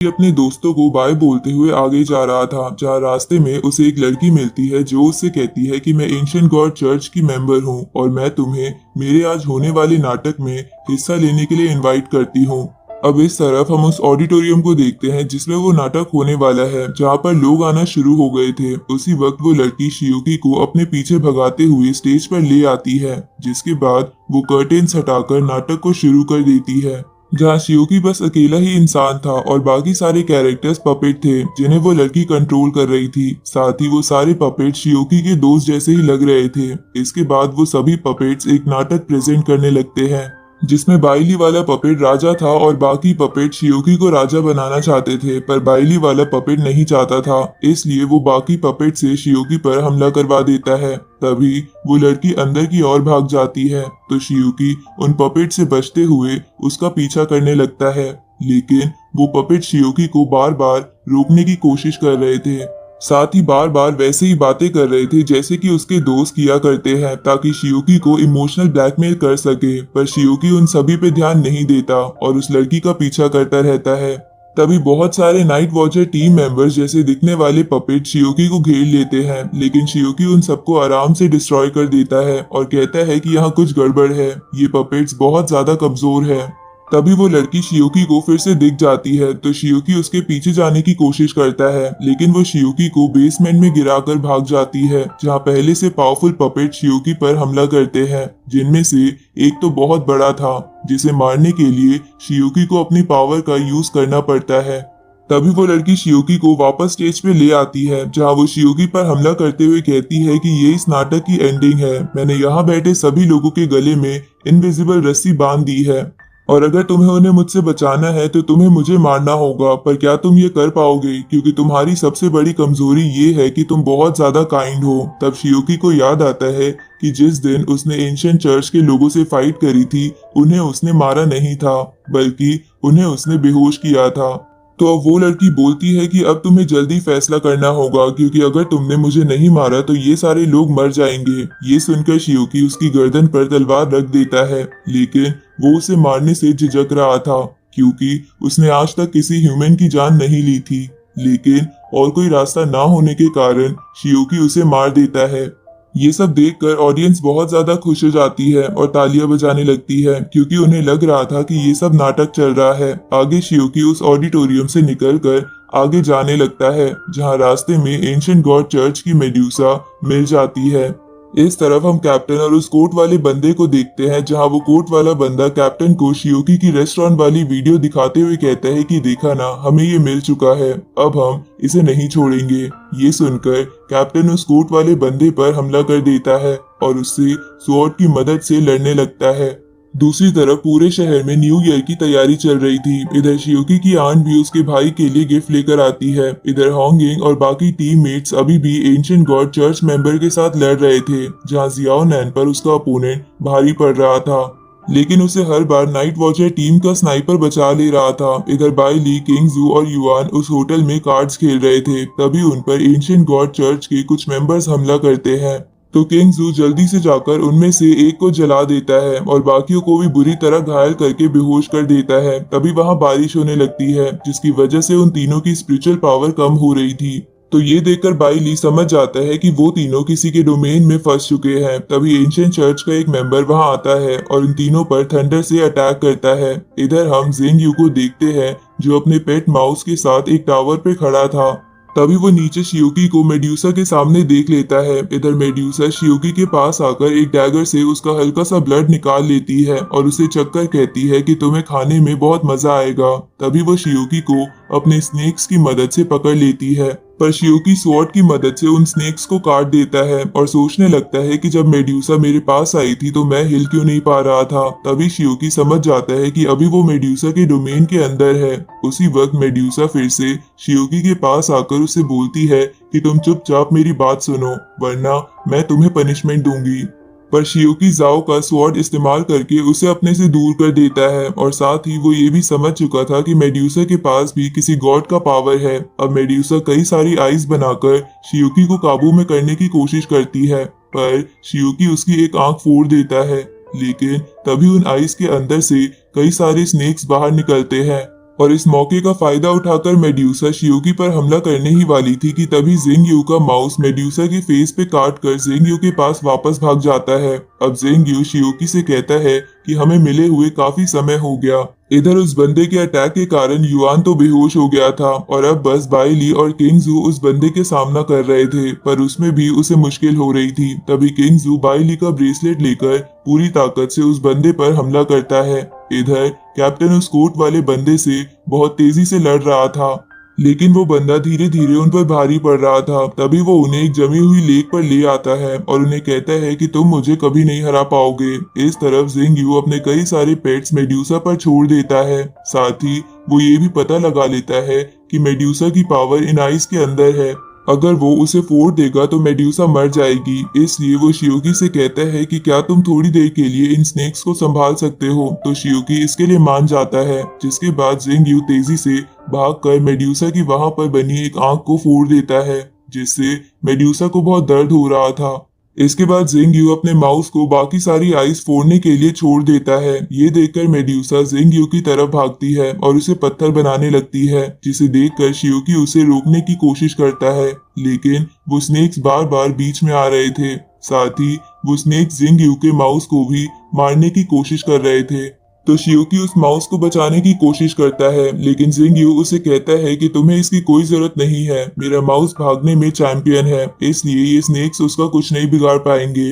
अपने दोस्तों को बाय बोलते हुए आगे जा रहा था, जहाँ रास्ते में उसे एक लड़की मिलती है जो उससे कहती है कि मैं एंशिएंट गॉड चर्च की मेंबर हूँ और मैं तुम्हें मेरे आज होने वाले नाटक में हिस्सा लेने के लिए इनवाइट करती हूँ। अब इस तरफ हम उस ऑडिटोरियम को देखते हैं जिसमें वो नाटक होने वाला है, जहाँ पर लोग आना शुरू हो गए थे। उसी वक्त वो लड़की शियोकी को अपने पीछे भगाते हुए स्टेज पर ले आती है, जिसके बाद वो कर्टेन्स हटाकर नाटक को शुरू कर देती है, जहाँ शियोकी बस अकेला ही इंसान था और बाकी सारे कैरेक्टर्स पपेट थे जिन्हें वो लड़की कंट्रोल कर रही थी। साथ ही वो सारे पपेट शियोकी के दोस्त जैसे ही लग रहे थे। इसके बाद वो सभी पपेट्स एक नाटक प्रेजेंट करने लगते हैं, जिसमें बाइली वाला पपेट राजा था और बाकी पपेट शियोकी को राजा बनाना चाहते थे, पर बाइली वाला पपेट नहीं चाहता था, इसलिए वो बाकी पपेट से शियोकी पर हमला करवा देता है। तभी वो लड़की अंदर की ओर भाग जाती है, तो शियोकी उन पपेट से बचते हुए उसका पीछा करने लगता है, लेकिन वो पपेट शियोकी को बार बार रोकने की कोशिश कर रहे थे। साथ ही बार बार वैसे ही बातें कर रहे थे जैसे कि उसके दोस्त किया करते हैं, ताकि शियोकी को इमोशनल ब्लैकमेल कर सके। पर शियोकी उन सभी पे ध्यान नहीं देता और उस लड़की का पीछा करता रहता है। तभी बहुत सारे नाइट वॉचर टीम मेंबर्स जैसे दिखने वाले पपेट शियोकी को घेर लेते हैं, लेकिन शियोकी उन सबको आराम से डिस्ट्रॉय कर देता है और कहता है कि यहाँ कुछ गड़बड़ है, ये पपेट्स बहुत ज्यादा कमजोर है। तभी वो लड़की शियोकी को फिर से दिख जाती है, तो शियोकी उसके पीछे जाने की कोशिश करता है, लेकिन वो शियोकी को बेसमेंट में गिराकर भाग जाती है, जहाँ पहले से पावरफुल पपेट शियोकी पर हमला करते हैं, जिनमें से एक तो बहुत बड़ा था, जिसे मारने के लिए शियोकी को अपनी पावर का यूज करना पड़ता है। तभी वो लड़की शियोकी को वापस स्टेज पे ले आती है, जहाँ वो शियोकी पर हमला करते हुए कहती है कि ये इस नाटक की एंडिंग है। मैंने यहाँ बैठे सभी लोगों के गले में इनविजिबल रस्सी बांध दी है, और अगर तुम्हें उन्हें मुझसे बचाना है तो तुम्हें मुझे मारना होगा। पर क्या तुम ये कर पाओगे? क्योंकि तुम्हारी सबसे बड़ी कमजोरी ये है कि तुम बहुत ज्यादा काइंड हो। तब शियोकी को याद आता है कि जिस दिन उसने एंशिएंट चर्च के लोगों से फाइट करी थी, उन्हें उसने मारा नहीं था, बल्कि उन्हें उसने बेहोश किया था। तो अब वो लड़की बोलती है कि अब तुम्हें जल्दी फैसला करना होगा, क्योंकि अगर तुमने मुझे नहीं मारा तो ये सारे लोग मर जाएंगे। ये सुनकर शियोकी उसकी गर्दन पर तलवार रख देता है, लेकिन वो उसे मारने से झिझक रहा था, क्योंकि उसने आज तक किसी ह्यूमन की जान नहीं ली थी। लेकिन और कोई रास्ता ना होने के कारण शियोकी उसे मार देता है। ये सब देखकर ऑडियंस बहुत ज्यादा खुश हो जाती है और तालियां बजाने लगती है, क्योंकि उन्हें लग रहा था कि ये सब नाटक चल रहा है। आगे शियोकी उस ऑडिटोरियम से निकलकर आगे जाने लगता है, जहां रास्ते में एंशिएंट गॉड चर्च की मेड्यूसा मिल जाती है। इस तरफ हम कैप्टन और उस कोट वाले बंदे को देखते हैं, जहां वो कोट वाला बंदा कैप्टन को शियोकी की रेस्टोरेंट वाली वीडियो दिखाते हुए कहता है कि देखा ना, हमें ये मिल चुका है, अब हम इसे नहीं छोड़ेंगे। ये सुनकर कैप्टन उस कोट वाले बंदे पर हमला कर देता है और उससे स्वॉर्ड की मदद से लड़ने लगता है। दूसरी तरफ पूरे शहर में न्यू ईयर की तैयारी चल रही थी। इधर शियोकी की आंट भी उसके भाई के लिए गिफ्ट लेकर आती है। इधर होंगिंग और बाकी टीममेट्स अभी भी एंशिएंट गॉड चर्च मेंबर के साथ लड़ रहे थे, जहां जियाओ नैन पर उसका अपोनेंट भारी पड़ रहा था, लेकिन उसे हर बार नाइट वॉचर टीम का स्नाइपर बचा ले रहा था। इधर बाई ली, किंग जू और युआन उस होटल में कार्ड्स खेल रहे थे, तभी उन पर एंशिएंट गॉड चर्च के कुछ मेंबर्स हमला करते हैं। तो किंग जू जल्दी से जाकर उनमें से एक को जला देता है और बाकियों को भी बुरी तरह घायल करके बेहोश कर देता है। तभी वहां बारिश होने लगती है, जिसकी वजह से उन तीनों की स्पिरिचुअल पावर कम हो रही थी। तो ये देखकर बाई ली समझ जाता है कि वो तीनों किसी के डोमेन में फंस चुके हैं। तभी एंशिएंट चर्च का एक मेंबर वहां आता है और उन तीनों पर थंडर से अटैक करता है। इधर हम जेंग यू को देखते हैं, जो अपने पेट माउस के साथ एक टावर पे खड़ा था। तभी वो नीचे शियोकी को मेड्यूसा के सामने देख लेता है। इधर मेड्यूसा शियोकी के पास आकर एक डैगर से उसका हल्का सा ब्लड निकाल लेती है और उसे चक्कर कहती है कि तुम्हें खाने में बहुत मजा आएगा। तभी वो शियोकी को अपने स्नेक्स की मदद से पकड़ लेती है, पर शियोकी स्वॉर्ड की मदद से उन स्नेक्स को काट देता है और सोचने लगता है कि जब मेड्यूसा मेरे पास आई थी तो मैं हिल क्यों नहीं पा रहा था। तभी शियोकी समझ जाता है कि अभी वो मेड्यूसा के डोमेन के अंदर है। उसी वक्त मेड्यूसा फिर से शियोकी के पास आकर उसे बोलती है कि तुम चुपचाप मेरी बात सुनो, वरना मैं तुम्हें पनिशमेंट दूंगी। पर शियोकी जाओ का स्वॉर्ड इस्तेमाल करके उसे अपने से दूर कर देता है, और साथ ही वो ये भी समझ चुका था कि मेड्यूसा के पास भी किसी गॉड का पावर है। अब मेड्यूसा कई सारी आइस बनाकर शियोकी को काबू में करने की कोशिश करती है, पर शियोकी उसकी एक आंख फोड़ देता है। लेकिन तभी उन आइस के अंदर से कई सारे स्नेक्स बाहर निकलते हैं, और इस मौके का फायदा उठाकर मेड्यूसा शियोकी पर हमला करने ही वाली थी कि तभी जेंग यू का माउस मेड्यूसा के फेस पे काट कर जेंग यू के पास वापस भाग जाता है। अब जेंग यू शियोकी से कहता है कि हमें मिले हुए काफी समय हो गया। इधर उस बंदे के अटैक के कारण युआन तो बेहोश हो गया था, और अब बस बाई ली और किंग जू उस बंदे के सामना कर रहे थे, पर उसमें भी उसे मुश्किल हो रही थी। तभी किंग जू बाई ली का ब्रेसलेट लेकर पूरी ताकत से उस बंदे पर हमला करता है। इधर कैप्टन उस कोट वाले बंदे से बहुत तेजी से लड़ रहा था, लेकिन वो बंदा धीरे धीरे उन पर भारी पड़ रहा था। तभी वो उन्हें एक जमी हुई लेक पर ले आता है और उन्हें कहता है कि तुम मुझे कभी नहीं हरा पाओगे। इस तरफ जेंग यू अपने कई सारे पेट्स मेड्यूसा पर छोड़ देता है। साथ ही वो ये भी पता लगा लेता है कि मेड्यूसा की पावर इन आइस के अंदर है, अगर वो उसे फोड़ देगा तो मेड्यूसा मर जाएगी। इसलिए वो शियोकी से कहता है कि क्या तुम थोड़ी देर के लिए इन स्नेक्स को संभाल सकते हो। तो शियोकी इसके लिए मान जाता है, जिसके बाद जेंग यू तेजी से भागकर मेड्यूसा की वहां पर बनी एक आंख को फोड़ देता है, जिससे मेड्यूसा को बहुत दर्द हो रहा था। इसके बाद जिंग यू अपने माउस को बाकी सारी आइस फोड़ने के लिए छोड़ देता है। ये देखकर मेड्यूसा जिंग यू की तरफ भागती है और उसे पत्थर बनाने लगती है, जिसे देखकर शियोकी उसे रोकने की कोशिश करता है, लेकिन वो स्नेक्स बार बार बीच में आ रहे थे। साथ ही वो स्नेक्स जिंग यू के माउस को भी मारने की कोशिश कर रहे थे। तो शियोकी उस माउस को बचाने की कोशिश करता है, लेकिन जिंग यू उसे कहता है कि तुम्हें इसकी कोई जरूरत नहीं है, मेरा माउस भागने में चैंपियन है, इसलिए ये स्नेक्स उसका कुछ नहीं बिगाड़ पाएंगे।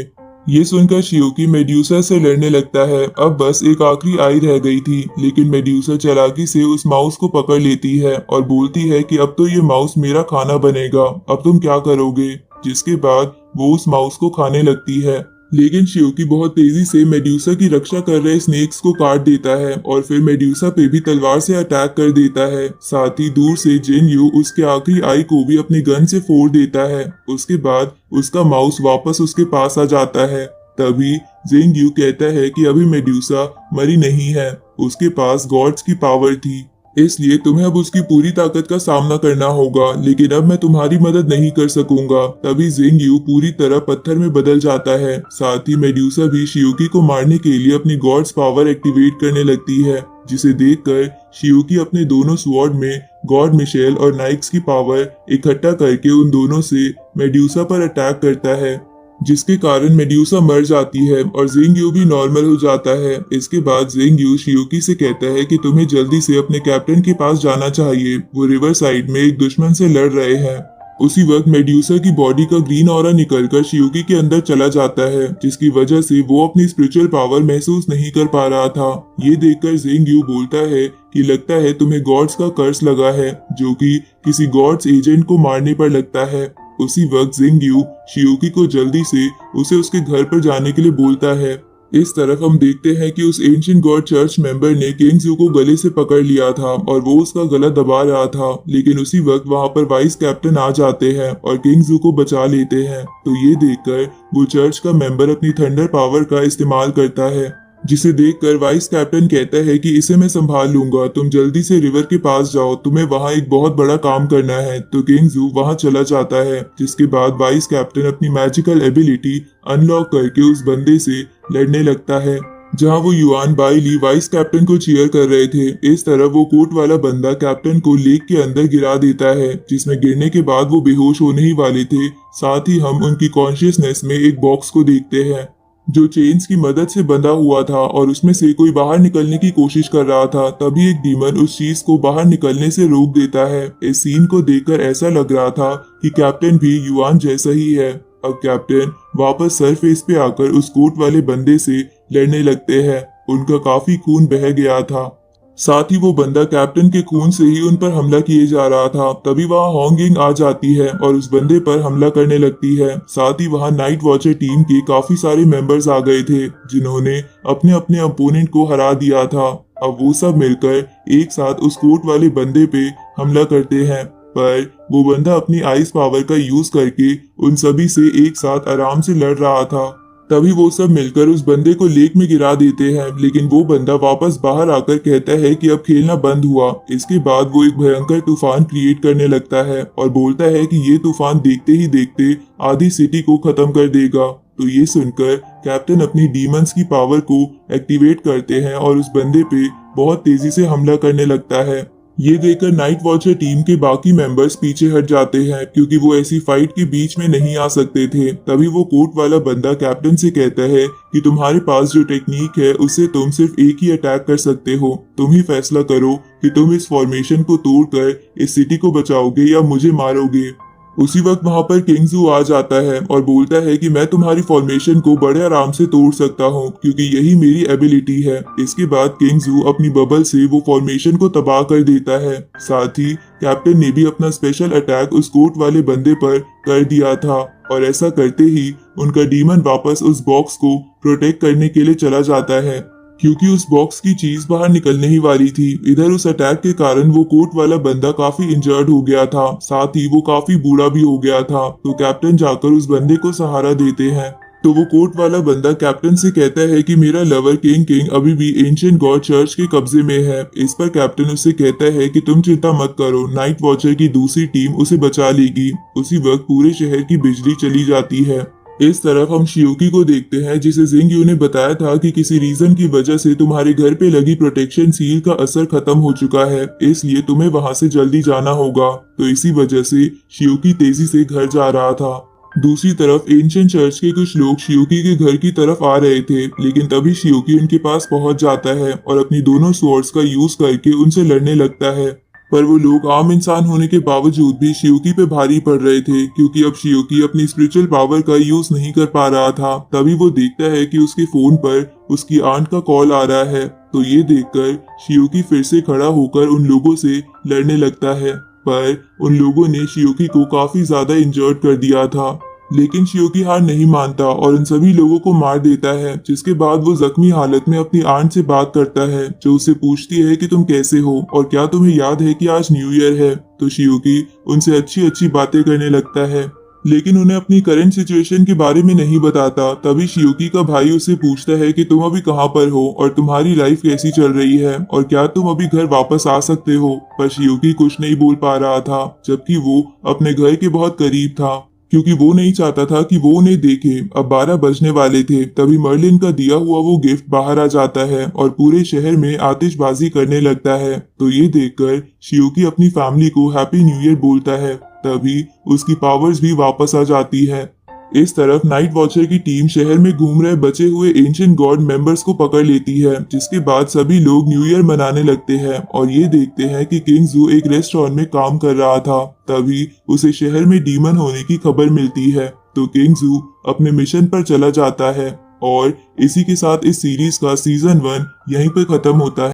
ये सुनकर शियोकी मेड्यूसा से लड़ने लगता है। अब बस एक आखिरी आई रह गई थी, लेकिन मेड्यूसा चालाकी से उस माउस को पकड़ लेती है और बोलती है कि अब तो ये माउस मेरा खाना बनेगा, अब तुम क्या करोगे। जिसके बाद वो उस माउस को खाने लगती है, लेकिन शियोकी बहुत तेजी से मेड्यूसा की रक्षा कर रहे स्नेक्स को काट देता है और फिर मेड्यूसा पे भी तलवार से अटैक कर देता है। साथ ही दूर से जिन यू उसके आखिरी आई को भी अपनी गन से फोड़ देता है। उसके बाद उसका माउस वापस उसके पास आ जाता है। तभी जिंग यू कहता है कि अभी मेड्यूसा मरी नहीं है, उसके पास गॉड्स की पावर थी, इसलिए तुम्हें अब उसकी पूरी ताकत का सामना करना होगा, लेकिन अब मैं तुम्हारी मदद नहीं कर सकूंगा। तभी जिंग यू पूरी तरह पत्थर में बदल जाता है। साथ ही मेड्यूसा भी शियोकी को मारने के लिए अपनी गॉड्स पावर एक्टिवेट करने लगती है, जिसे देखकर शियोकी अपने दोनों स्वॉर्ड में गॉड मिशेल और नाइक्स की पावर इकट्ठा करके उन दोनों से मेड्यूसा पर अटैक करता है, जिसके कारण मेड्यूसा मर जाती है और जिंग यू भी नॉर्मल हो जाता है। इसके बाद जिंग यू शियोकी से कहता है कि तुम्हें जल्दी से अपने कैप्टन के पास जाना चाहिए, वो रिवर साइड में एक दुश्मन से लड़ रहे हैं। उसी वक्त मेड्यूसा की बॉडी का ग्रीन ऑरा निकलकर शियोकी के अंदर चला जाता है, जिसकी वजह से वो अपनी स्पिरिचुअल पावर महसूस नहीं कर पा रहा था। ये देखकर जिंग यू बोलता है कि लगता है तुम्हें गॉड्स का कर्स लगा है, जो कि किसी गॉड्स एजेंट को मारने पर लगता है। उसी वक्त जिंग यू शियोकी को जल्दी से उसे उसके घर पर जाने के लिए बोलता है। इस तरफ हम देखते हैं कि उस एंशिएंट गॉड चर्च मेंबर ने किंग्जू को गले से पकड़ लिया था और वो उसका गला दबा रहा था, लेकिन उसी वक्त वहां पर वाइस कैप्टन आ जाते हैं और किंग्जू को बचा लेते हैं। तो ये देखकर वो चर्च का मेंबर अपनी थंडर पावर का इस्तेमाल करता है, जिसे देखकर वाइस कैप्टन कहता है कि इसे मैं संभाल लूंगा, तुम जल्दी से रिवर के पास जाओ, तुम्हें वहां एक बहुत बड़ा काम करना है। तो किंग्जू वहां चला जाता है, जिसके बाद वाइस कैप्टन अपनी मैजिकल एबिलिटी अनलॉक करके उस बंदे से लड़ने लगता है, जहां वो युआन बाइली वाइस कैप्टन को चीयर कर रहे थे। इस तरह वो कोट वाला बंदा कैप्टन को लेक के अंदर गिरा देता है, जिसमें गिरने के बाद वो बेहोश होने ही वाले थे। साथ ही हम उनकी कॉन्शियसनेस में एक बॉक्स को देखते हैं, जो चेन्स की मदद से बंधा हुआ था और उसमें से कोई बाहर निकलने की कोशिश कर रहा था। तभी एक डीमन उस चीज को बाहर निकलने से रोक देता है। इस सीन को देखकर ऐसा लग रहा था कि कैप्टन भी युआन जैसा ही है। अब कैप्टन वापस सरफेस पे आकर उस कोट वाले बंदे से लड़ने लगते हैं। उनका काफी खून बह गया था, साथ ही वो बंदा कैप्टन के खून से ही उन पर हमला किए जा रहा था। तभी वहां होंगिंग आ जाती है और उस बंदे पर हमला करने लगती है। साथ ही वहां नाइट वॉचर टीम के काफी सारे मेंबर्स आ गए थे, जिन्होंने अपने अपने अपोनेंट को हरा दिया था। अब वो सब मिलकर एक साथ उस कोट वाले बंदे पे हमला करते हैं, पर वो बंदा अपनी आइस पावर का यूज करके उन सभी से एक साथ आराम से लड़ रहा था। तभी वो सब मिलकर उस बंदे को लेक में गिरा देते हैं, लेकिन वो बंदा वापस बाहर आकर कहता है कि अब खेलना बंद हुआ। इसके बाद वो एक भयंकर तूफान क्रिएट करने लगता है और बोलता है कि ये तूफान देखते ही देखते आधी सिटी को खत्म कर देगा। तो ये सुनकर कैप्टन अपनी डीमंस की पावर को एक्टिवेट करते हैं और उस बंदे पे बहुत तेजी से हमला करने लगता है। ये देखकर नाइट वॉचर टीम के बाकी मेंबर्स पीछे हट जाते हैं, क्योंकि वो ऐसी फाइट के बीच में नहीं आ सकते थे। तभी वो कोट वाला बंदा कैप्टन से कहता है कि तुम्हारे पास जो टेक्निक है उससे तुम सिर्फ एक ही अटैक कर सकते हो, तुम ही फैसला करो कि तुम इस फॉर्मेशन को तोड़कर इस सिटी को बचाओगे या मुझे मारोगे। उसी वक्त वहां पर किंग्जू आ जाता है और बोलता है कि मैं तुम्हारी फॉर्मेशन को बड़े आराम से तोड़ सकता हूँ, क्योंकि यही मेरी एबिलिटी है। इसके बाद किंग्जू अपनी बबल से वो फॉर्मेशन को तबाह कर देता है। साथ ही कैप्टन ने भी अपना स्पेशल अटैक उस कोट वाले बंदे पर कर दिया था और ऐसा करते ही उनका डीमन वापस उस बॉक्स को प्रोटेक्ट करने के लिए चला जाता है, क्योंकि उस बॉक्स की चीज बाहर निकलने ही वाली थी। इधर उस अटैक के कारण वो कोट वाला बंदा काफी इंजर्ड हो गया था, साथ ही वो काफी बूढ़ा भी हो गया था। तो कैप्टन जाकर उस बंदे को सहारा देते हैं। तो वो कोट वाला बंदा कैप्टन से कहता है कि मेरा लवर किंग अभी भी एंशिएंट गॉड चर्च के कब्जे में है। इस पर कैप्टन उससे कहता है कि तुम चिंता मत करो, नाइट वॉचर की दूसरी टीम उसे बचा लेगी। उसी वक्त पूरे शहर की बिजली चली जाती है। इस तरफ हम शियोकी को देखते हैं जिसे जिंगयू ने बताया था कि किसी रीजन की वजह से तुम्हारे घर पे लगी प्रोटेक्शन सील का असर खत्म हो चुका है, इसलिए तुम्हें वहां से जल्दी जाना होगा। तो इसी वजह से शियोकी तेजी से घर जा रहा था। दूसरी तरफ एंशियंट चर्च के कुछ लोग शियोकी के घर की तरफ आ रहे थे, लेकिन तभी शियोकी उनके पास पहुंच जाता है और अपनी दोनों स्वॉर्ड्स का यूज करके उनसे लड़ने लगता है। पर वो लोग आम इंसान होने के बावजूद भी शियोकी पे भारी पड़ रहे थे, क्योंकि अब शियोकी अपनी स्पिरिचुअल पावर का यूज नहीं कर पा रहा था। तभी वो देखता है कि उसके फोन पर उसकी आंट का कॉल आ रहा है। तो ये देखकर शियोकी फिर से खड़ा होकर उन लोगों से लड़ने लगता है, पर उन लोगों ने शियोकी को काफी ज्यादा इंजर्ड कर दिया था। लेकिन शियोकी हार नहीं मानता और उन सभी लोगों को मार देता है, जिसके बाद वो जख्मी हालत में अपनी आंट से बात करता है, जो उससे पूछती है कि तुम कैसे हो और क्या तुम्हें याद है कि आज न्यू ईयर है। तो शियोकी उनसे अच्छी अच्छी बातें करने लगता है, लेकिन उन्हें अपनी करंट सिचुएशन के बारे में नहीं बताता। तभी शियोकी का भाई उससे पूछता है कि तुम अभी कहाँ पर हो और तुम्हारी लाइफ कैसी चल रही है और क्या तुम अभी घर वापस आ सकते हो। पर शियोकी कुछ नहीं बोल पा रहा था, जबकि वो अपने घर के बहुत करीब था, क्योंकि वो नहीं चाहता था कि वो उन्हें देखे। अब 12 बजने वाले थे, तभी मर्लिन का दिया हुआ वो गिफ्ट बाहर आ जाता है और पूरे शहर में आतिशबाजी करने लगता है। तो ये देखकर शियोकी अपनी फैमिली को हैप्पी न्यू ईयर बोलता है। तभी उसकी पावर्स भी वापस आ जाती है। इस तरफ नाइट वॉचर की टीम शहर में घूम रहे बचे हुए एंशिएंट गॉड मेंबर्स को पकड़ लेती है, जिसके बाद सभी लोग न्यू ईयर मनाने लगते हैं और ये देखते हैं कि किंग जू एक रेस्टोरेंट में काम कर रहा था। तभी उसे शहर में डीमन होने की खबर मिलती है, तो किंग जू अपने मिशन पर चला जाता है। और इसी के साथ इस सीरीज का सीजन 1 यहीं पर खत्म होता है।